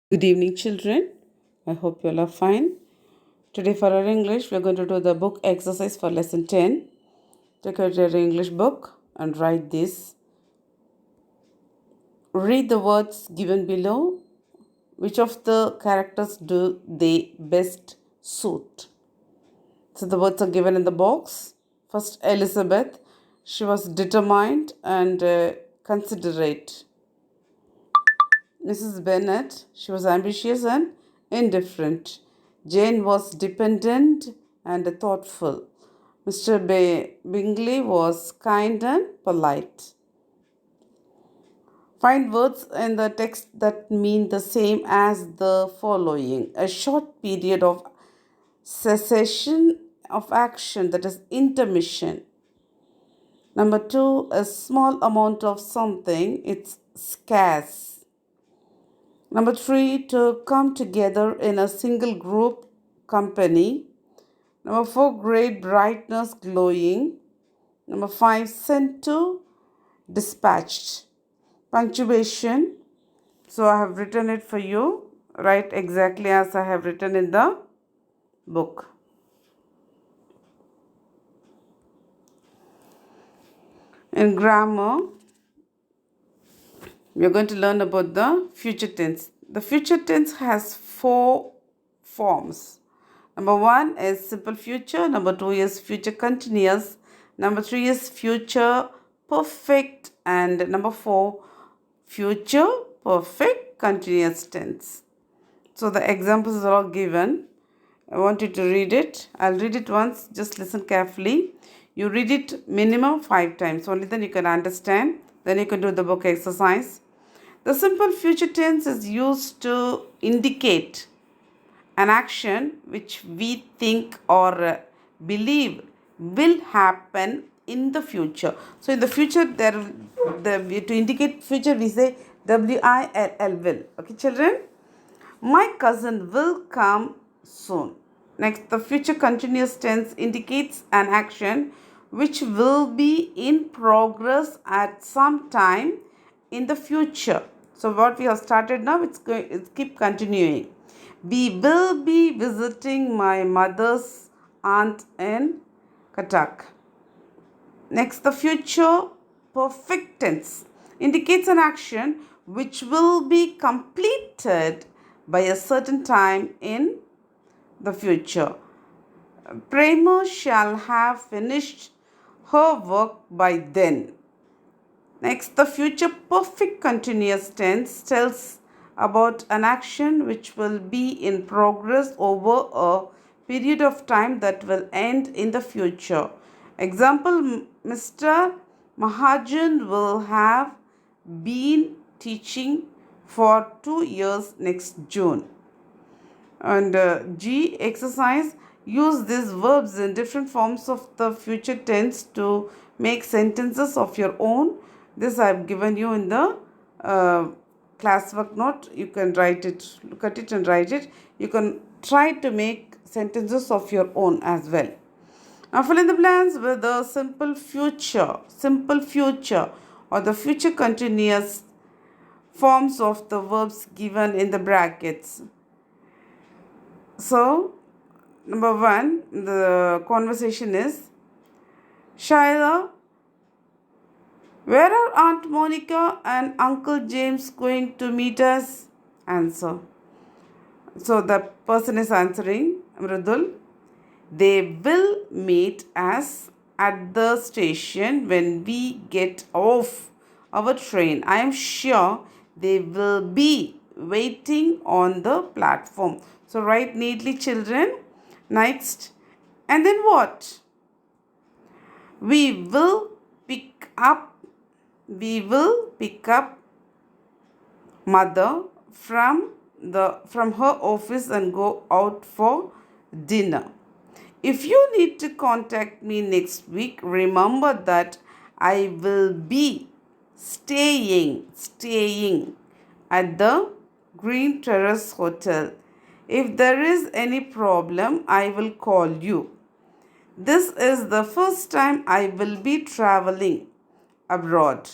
Good evening, children. I hope you all are fine. Today, for our English, we are going to do the book exercise for lesson 10. Take out your English book and write this. Read the words given below. Which of the characters do they best suit? So, the words are given in the box. First, Elizabeth. She was determined and considerate. Mrs. Bennet, she was ambitious and indifferent. Jane was dependent and thoughtful. Mr. Bingley was kind and polite. Find words in the text that mean the same as the following: a short period of cessation of action, that is intermission. Number two, a small amount of something, it's scarce. Number three, to come together in a single group, company. Number four, great brightness, glowing. Number five, sent to, dispatched. Punctuation. So I have written it for you. Write exactly as I have written in the book. In grammar, we are going to learn about the future tense. The future tense has four forms. Number one is simple future. Number two is future continuous. Number three is future perfect. And number four, future perfect continuous tense. So the examples are all given. I want you to read it. I'll read it once. Just listen carefully. You read it minimum 5 times. Only then you can understand. Then you can do the book exercise. The simple future tense is used to indicate an action which we think or believe will happen in the future. So in the future, to indicate future, we say will. Will. Okay, children? My cousin will come soon. Next, the future continuous tense indicates an action which will be in progress at some time in the future. So what we have started now, it's keep continuing. We will be visiting my mother's aunt in Katak. Next, the future perfect tense indicates an action which will be completed by a certain time in the future. Prema shall have finished her work by then. Next, the future perfect continuous tense tells about an action which will be in progress over a period of time that will end in the future. Example, Mr. Mahajan will have been teaching for 2 years next June. And G exercise, use these verbs in different forms of the future tense to make sentences of your own. This I have given you in the classwork note. You can write it, look at it and write it. You can try to make sentences of your own as well. Now fill in the blanks with the simple future or the future continuous forms of the verbs given in the brackets. So, number one, the conversation is, Shaila, where are Aunt Monica and Uncle James going to meet us? Answer. So, the person is answering, Mridul. They will meet us at the station when we get off our train. I am sure they will be waiting on the platform. So write neatly, children. Next. And then what? We will pick up mother from her office and go out for dinner. If you need to contact me next week, remember that I will be staying at the Green Terrace Hotel. If there is any problem, I will call you. This is the first time I will be traveling abroad.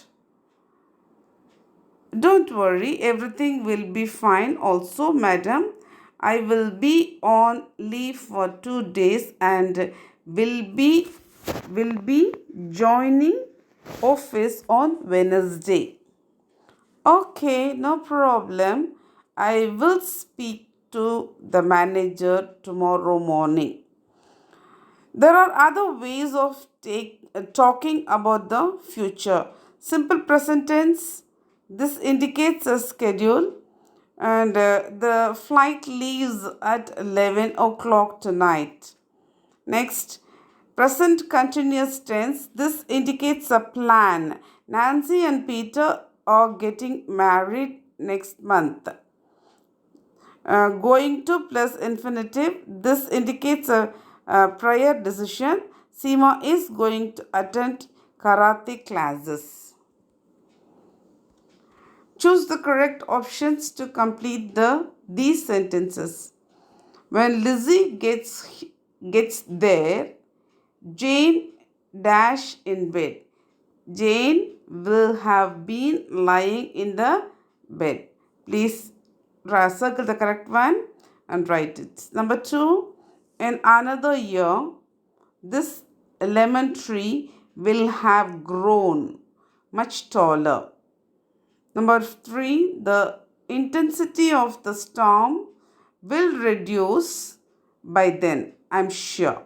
Don't worry, everything will be fine. Also, madam, I will be on leave for 2 days and will be joining office on Wednesday. Okay, no problem. I will speak to the manager tomorrow morning. There are other ways of talking about the future. Simple present tense, this indicates a schedule, and the flight leaves at 11 o'clock tonight. Next, present continuous tense, this indicates a plan. Nancy and Peter are getting married next month. Going to plus infinitive, this indicates a prior decision. Seema is going to attend karate classes. Choose the correct options to complete these sentences. When Lizzie gets there, Jane dash in bed. Jane will have been lying in the bed. Please circle the correct one and write it. Number 2, in another year, this lemon tree will have grown much taller. Number 3, the intensity of the storm will reduce by then, I'm sure.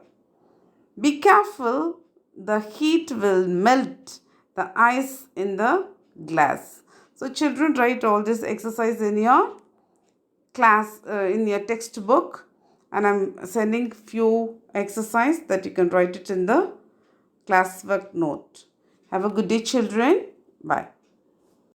Be careful, the heat will melt the ice in the glass. So, children, write all this exercise in your class, in your textbook, and I'm sending few exercise that you can write it in the classwork note. Have a good day, children. Bye.